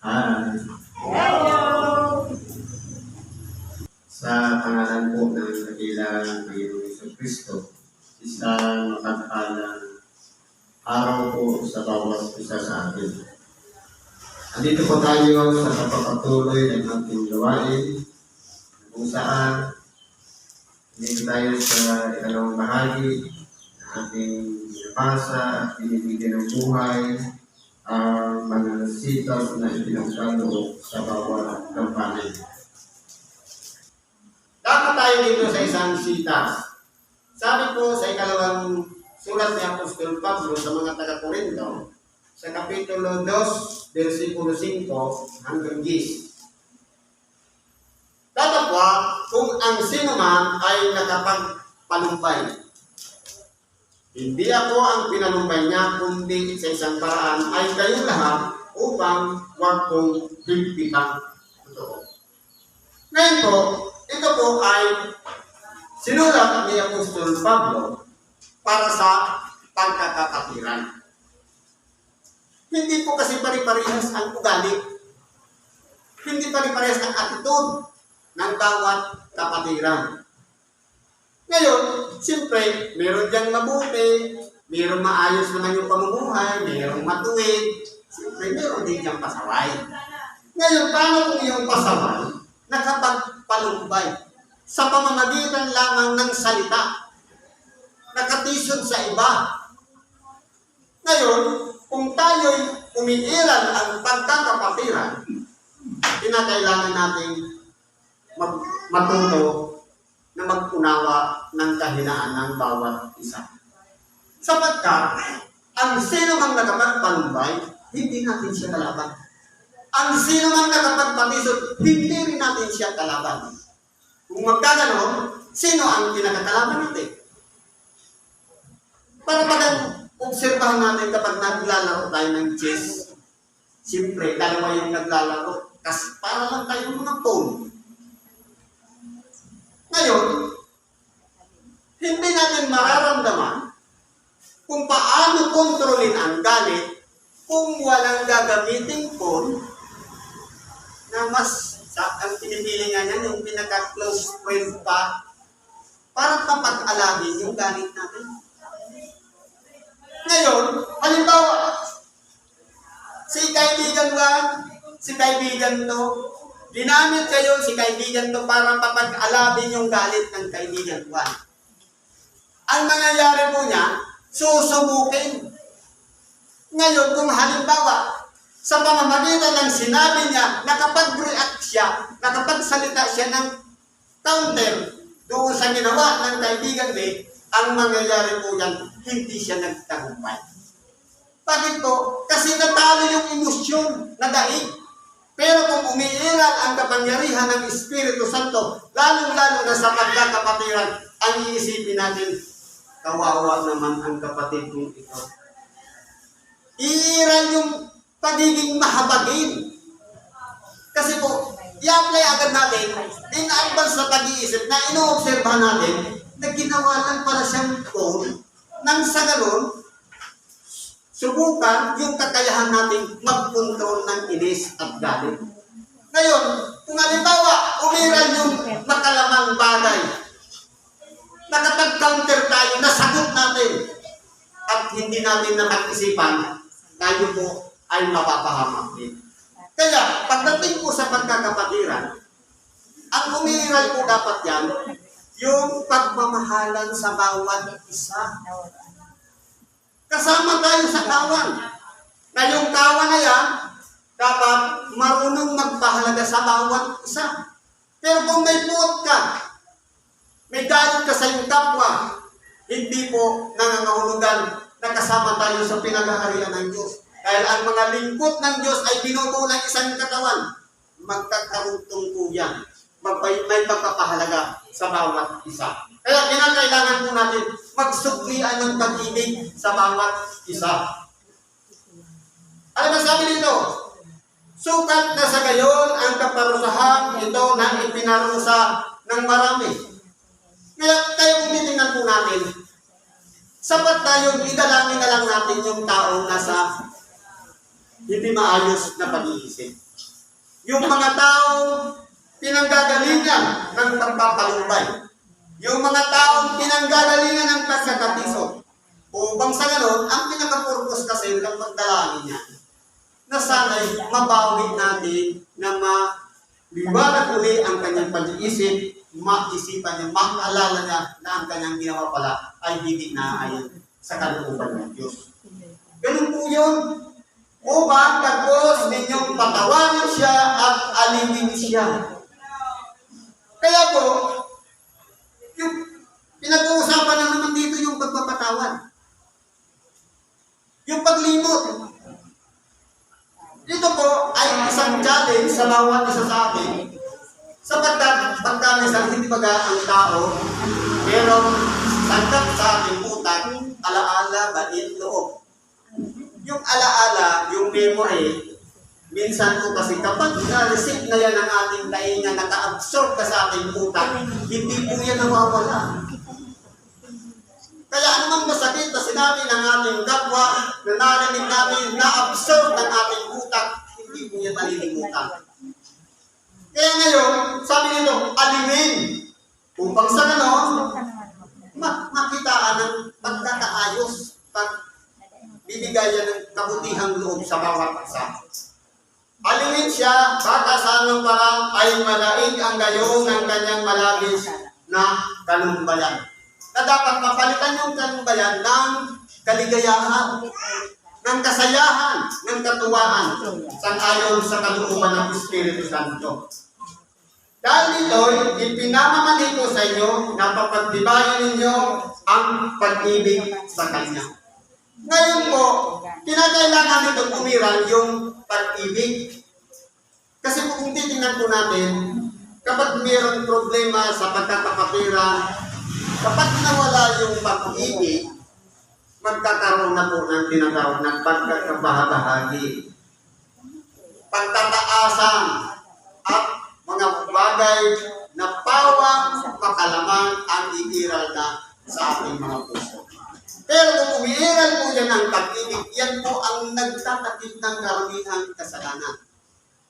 Hi. Hello! Sa pangalan po ng dakilang Panginoong Jesucristo, isang mapagpalang araw po sa bawat isa sa atin. Andito po tayo sa kapapatuloy ng ating gawain kung saan dito tayo sa ikalawang bahagi ng ating binabasa at binibigyan ng buhay ang mga sitaw na ipinagkaloob sa bawat kampanin. Dapat tayo dito sa isang sitas. Sabi po sa ikalawang sulat ni Apostol Pablo sa mga taga-Corinto, sa Kapitulo 2, versikulo 5 hanggang 10. Tatapwa kung ang sino man ay nakapagpalumpay. Hindi ako ang pinalumpay niya, kundi sa isang paraan ay kayong lahat upang huwag kong himpitan. Ngayon po, ito po ay sinulat ni Apostol Pablo para sa pagkakapatiran. Hindi po kasi pari-parehas ang ugali. Hindi pari-parehas ang attitude ng bawat kapatiran. Ngayon, siyempre, meron diyang mabuti, meron maayos naman yung pamumuhay, meron matuwid, siyempre, meron din diyang pasaway. Ngayon, paano kung yung pasaway nakapagpalumbay sa pamamagitan lamang ng salita, nakatisod sa iba? Ngayon, kung tayo'y umiiral ang pagkakapatiran, kinakailangan natin matuto na mag-unawa ng kahinaan ng bawat isa. Sapagkat, ang sino mang nakapagpalumbay, hindi natin siya kalaban. Ang sino mang nakapagpatisod, hindi rin natin siya kalaban. Kung magkaganon, sino ang kinakakalaban natin? Para pag-obserbahan natin kapag naglalaro tayo ng chess, siyempre, dalawa yung naglalaro, kasi para lang tayong mga pawn. Ngayon, hindi natin mararamdaman kung paano kontrolin ang galit kung walang gagamiting phone na mas ang pinipili nga niyan, yung pinaka-close friend pa para kapag-alagin yung galit natin. Ngayon, halimbawa, si kaibigan 1, si kaibigan 2, ginamit kayo si kaibigan 2 para papag-alabin yung galit ng kaibigan 1. Ang mangyayari po niya, susubukin. Ngayon, kung halimbawa, sa pamamagitan ng sinabi niya, nakapag-react siya, nakapagsalita siya ng counter doon sa ginawa ng kaibigan B, ang mangyayari po yan, hindi siya nagtagumpay. Bakit po? Kasi natalo yung emosyon na daig. Pero kung umiiral ang kapangyarihan ng Espiritu Santo, lalong-lalo na sa pagkakapatiran, ang iisipin natin, kawawa naman ang kapatid kong ito. Iiral yung pagiging mahabagin. Kasi po, i-apply agad natin in advance sa pag-iisip na ino-obserbahan natin na ginawa lang para siyang phone nang sa ganon, subukan yung kakayahan natin mag-control ng inis at galit. Ngayon, kung halimbawa, umiral yung makalamang bagay, nakapag-counter tayo, nasagot natin, at hindi natin na mag-isipan, tayo po ay mapapahamak din. Kaya, pagdating po sa pagkakapatiran, ang umiiral po dapat yan, yung pagmamahalan sa bawat isa. Kasama tayo sa kawan. Na yung kawan na yan, dapat marunong magpahalaga sa bawat isa. Pero kung may puot ka, may galit ka sa iyong kapwa, hindi po nangangahulugan na kasama tayo sa pinag-aharian ng Diyos. Dahil ang mga lingkod ng Diyos ay binubuo ng isang katawan. Magkakaruntong po yan. May pagpapahalaga sa bawat isa. Kaya kinakailangan po natin magsuklian ng pag-ibig sa bawat isa. Ano ba sabi dito? Sukat na sa gayon ang kaparusahan ito na ipinarusa ng marami. Kaya tayo tinitingnan po natin, sapat na yung idalangin na lang natin yung taong nasa hindi maayos na pag-iisip. Yung mga taong pinanggagalingan ng pagpapalumbay. Yung mga taong pinanggagalingan ng pagkakatisod. Upang sa ganon, ang pinaka-purpose kasi ng pagdalangin niya na sana'y mabawi natin na maliwanag uli ang kanyang pag-iisip, maisipan niya, makaalala niya na ang kanyang ginawa pala ay hindi naayon sa kalooban ng Diyos. Ganun po yun. Upang tapos ninyong patawanan siya at alipin siya. Kaya po, yung pinag-uusapan na naman dito yung pagpapatawan. Yung paglimot. Ito po ay isang challenge sa bawat isa sa atin sapagkat pagkamisan hindi baga ang tao pero sangkap sa ating utak, alaala, bait, loob. Yung alaala, yung memory, minsan po kasi kapag na-receive na yan ang ating tainga, naka-absorb ka sa ating utak, hindi po yan nawawala. Kaya anumang masakit na sinabi ng ating kapwa, na narinig natin, na-absorb ng ating utak, hindi po yan nalilimutan. Kaya ngayon, sabi nito, alimin. Upang sa ganon, makitaan ng pagkakaayos, bibigyan ng kabutihang loob sa bawat isa. Alimin siya, baka sa anong parang ay malaig ang gayong ng kanyang malabis na kalumbayan. Na dapat mapalitan yung kalumbayan ng kaligayahan, ng kasayahan, ng katuwaan, sang-ayon sa kalooban ng Espiritu Santo. Dahil dito, ipinamamali ko sa inyo na papagtibayan ninyo ang pag-ibig sa Kanya. Ngayon po, kinakailangan nito umiral yung pag-ibig. Kasi kung titingnan po natin, kapag mayroong problema sa pagkakapatiran, kapag nawala yung pag-ibig, magkakaroon na po ng tinatawag ng pagkakabahabahagi. Pagtataasan at mga bagay na pawang makalaman ang iiral na sa ating mga puso. Pero kung umiiral po yan ang pag-ibig, yan po ang nagtatakip ng karamihang kasalanan.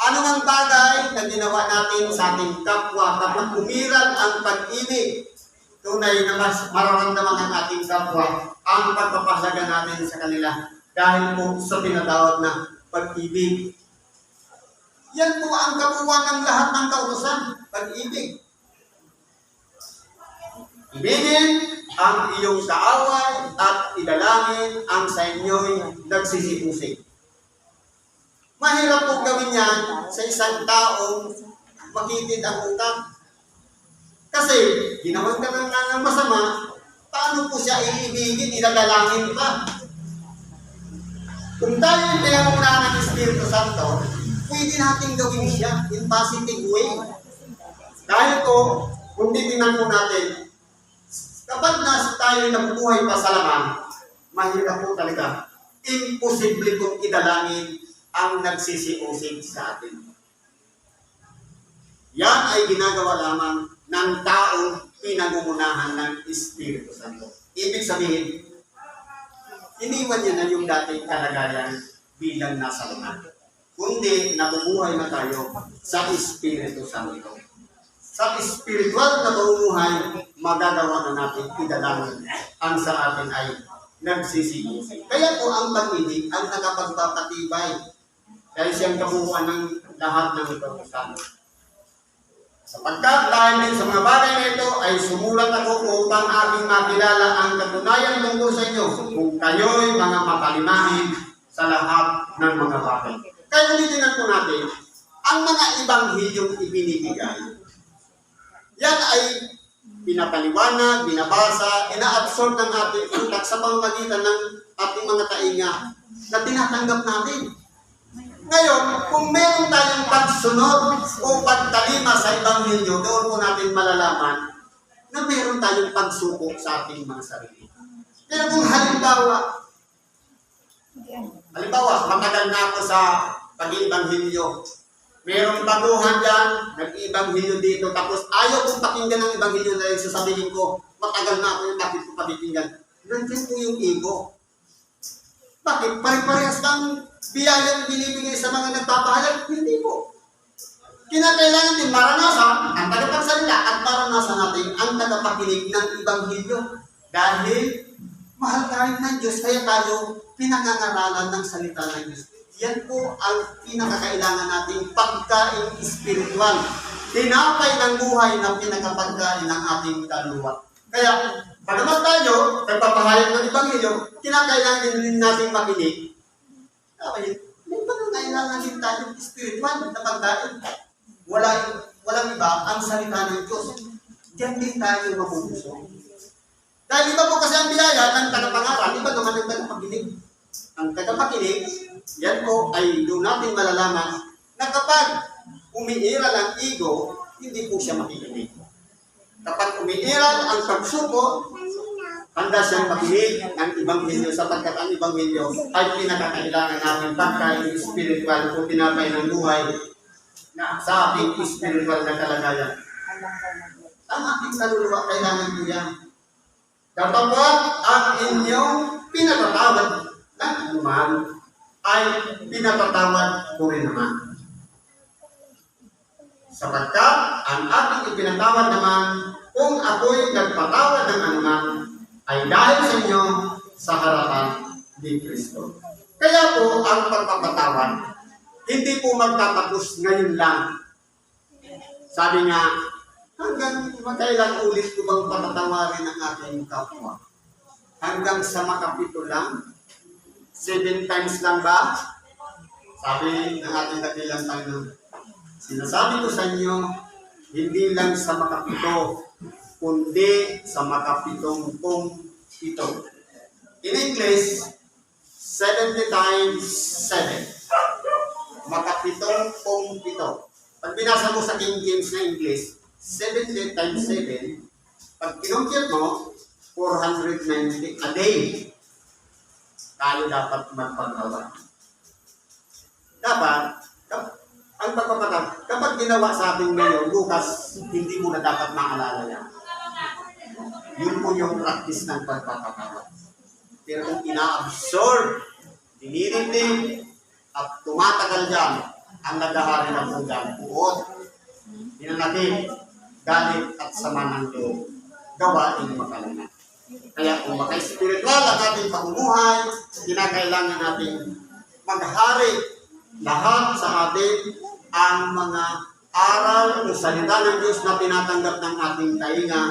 Ano ang bagay na ginawa natin sa ating kapwa kapag umiral ang pag-ibig? Tunay na mas mararamdaman ng ating kapwa ang pagpapasaga natin sa kanila dahil po sa tinatawag na pag-ibig. Yan po ang kabuuan ng lahat ng kautusan, pag-ibig. Ibigin ang iyong kaaway at idalangin ang sa inyo'y nagsisipusig. Mahirap po gawin yan sa isang taong makitid ang utak. Kasi ginawan ka ng masama, paano po siya iibigin, idadalangin pa? Kung tayo yung pinangunahan ng Espiritu Santo, pwede natin gawin siya in positive way. Dahil po, kung titingnan po natin, kapag tayo nabubuhay pa sa laman, mahirap po talaga. Imposible kong idalangin ang nagsisiusig sa atin. Yan ay ginagawa lamang ng taong pinangungunahan ng Espiritu Santo. Ibig sabihin, iniwan niya na yung dating kalagayan bilang nasa laman. Kundi nabubuhay na tayo sa Espiritu Santo. Sa espiritual na pamumuhay, magagawa na natin idalangin ang sa atin ay nagsisisi. Kaya po ang pag-ibig ang nakapagpapatibay. Dahil siyang kabuuan ng lahat ng ipagkasan. Sapagkat dahil din sa mga bagay na ito ay sumulat ako upang aking makilala ang katunayan tungkol sa inyo kung kayo'y mga mapalimahin sa lahat ng mga bagay. Kaya ulitin po natin, ang mga ibanghilyong ibinibigay, yan ay pinapaliwanag, binabasa, ina-absorb ng ating utak sa pamamagitan ng ating mga tainga na tinatanggap natin. Ngayon, kung meron tayong pagsunod o pagtalima sa Ebanghelyo, doon po natin malalaman na meron tayong pagsubok sa ating mga sarili. Pero kung halimbawa, matagal na ako sa pag-Ebanghelyo, merong baguhan dyan, nag-Ebanghelyo dito, tapos ayaw kong pakinggan ng Ebanghelyo dahil sasabihin ko, matagal na ako yung bakit ko pakinggan. Nandiyan po yung ego. Bakit? Pare-parehas kang biyayang binibigay sa mga nagpapahalag? Hindi po. Kinakailangan din maranasan ang tagapagsalita at maranasan natin ang tagapakinig ng Ebanghelyo. Dahil mahal tayo ng Diyos, kaya tayo pinangangaralan ng salita ng Diyos. Yan po ang pinakakailangan nating pagkain espiritual. Tinapay ng buhay na pinakapagkain ng ating kaluluwa. Kaya, pagkaman tayo, nagpapahayag ng Ebanghelyo, kinakailangan din natin makinig. Okay, may pangangailangan din tayong espiritual na pagkain. Walang iba ang salita ng Diyos. Diyan din tayo mabubusog. Dahil iba po kasi ang biyaya ng tagapangaral, iba naman ang tagapakinig. Ang tagapakinig, yan po ay doon natin malalaman na kapag umiiral ang ego, hindi po siya makikinig. Kapag umiiral ang pagsuko, handa siyang makinig ng Ebanghelyo sapagkat ang Ebanghelyo ay pinakakailangan natin pagkain espiritual o tinapay ng buhay na sa ating spiritual na kalagayan. Ang ating kaluluwa, kailangan ko yan. Kapag ang inyong pinatatawad ng anuman, ay pinatatawad ko rin naman. Sapagkat ang ating ipinatawad naman, kung ako'y nagpatawad ng anuman, ay dahil sa inyo sa harapan ni Kristo. Kaya po, ang pagpapatawad, hindi po magtatapos ngayon lang. Sabi nga, hanggang magkailan ulit ko bang patatawarin ang aking kapwa? Hanggang sa makapito lang? 7 times lang ba? Sabi ng ating dakilang Panginoon, sinasabi ko sa inyo, hindi lang sa makapito, kundi sa makapitong-pong ito. In English, 70 times 7. Makapitong-pong ito. Pag binasa mo sa King James na English, 70 times 7, pag kinumpute mo, 490 a day. Tayo dapat magpagawa. Dapat, ang pagpapatawad, kapag ginawa sa ating ngayon, bukas, hindi mo na dapat maalala yan. Yun po yung practice ng pagpapatawad. Pero kung ina-absorb, dinirindig, at tumatagal dyan, ang nagahari ng bugang puot, hinanakit, galit at sama ng loob, gawain makalana. Kaya kung maka-spiritual ang ating pamumuhay, kinakailangan natin maghari lahat sa atin ang mga aral o salita ng Diyos na tinatanggap ng ating tainga,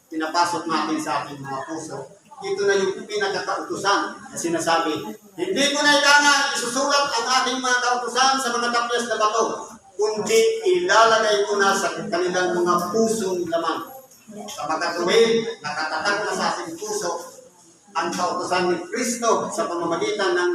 pinapasok natin sa ating mga puso. Ito na yung pinagkakautusan na sinasabi, hindi ko na ilangan isusulat ang ating mga kautusan sa mga tapyas na bato, kundi ilalagay ko na sa kanilang mga pusong laman. Sa magkatuwid, nakatatag na sa ating puso ang kautusan ni Kristo sa pamamagitan ng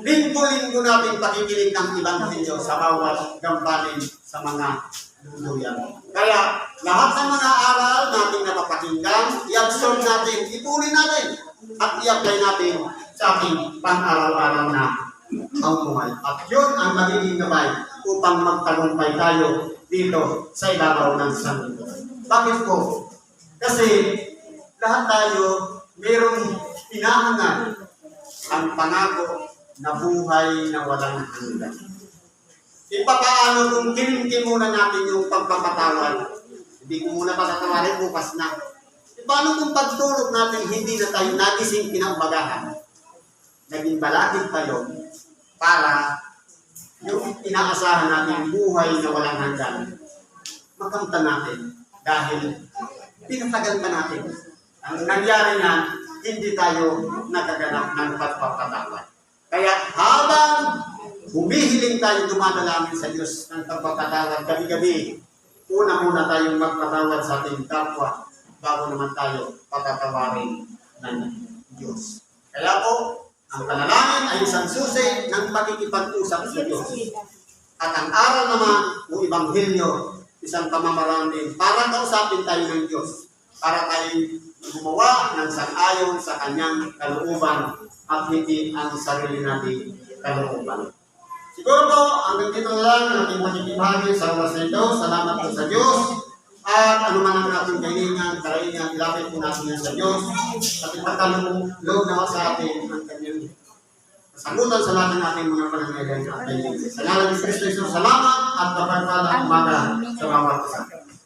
linggo-linggo nating pakikinig ng Ebanghelyo sa bawat gampanin sa mga luluyan. Kaya lahat ng mga aral nating napapakinggan, i-absorb natin, ituloy natin, at i-apply natin sa ating pang-araw-araw na pamumuhay. At yun ang magiging gabay upang magtagumpay tayo dito sa ibabaw ng santo. Bakit po? Kasi lahat tayo mayroong hinahangan ang pangako na buhay na walang hanggan. Ipapaano kung kinimkimunan natin yung pagpapatawad? Hindi ko muna patatawarin, bukas na. Paano kung pagtulog natin hindi na tayo nagising kinaumagahan? Naging balakid tayo para yung inaasahan natin buhay na walang hanggan. Makamta natin dahil pinatagal pa natin. Ang nangyari na, hindi tayo nagaganap ng pagpapatawad. Kaya habang humihiling tayo dumadalamin sa Diyos ng pagpapatawad gabi-gabi, una-una tayong magpatawad sa ating kapwa bago naman tayo patatawarin ng Diyos. Kaya po, ang panalangin ay isang susi ng pakikipag-usap sa Diyos. At ang aral naman o Ebanghelyo, isang pamamaraan din para kausapin tayo ng Diyos, para tayo gumawa ng sang-ayon sa Kanyang kalooban at hindi ang sarili nating kalooban. Siguro po, hanggang dito na lang ang ating makikibahagi sa oras na ito. Salamat po sa Diyos. At ano man ang ating kailangan, karaingan, ilapit po natin yan sa Diyos. At ipagkaloob nawa sa atin ang Kanyang kasagutan sa lahat ng ating mga panangailangan at kailangan. Sa ngalan ni Kristo Jesus, salamat at kapagpalang tumawag ko sa akin.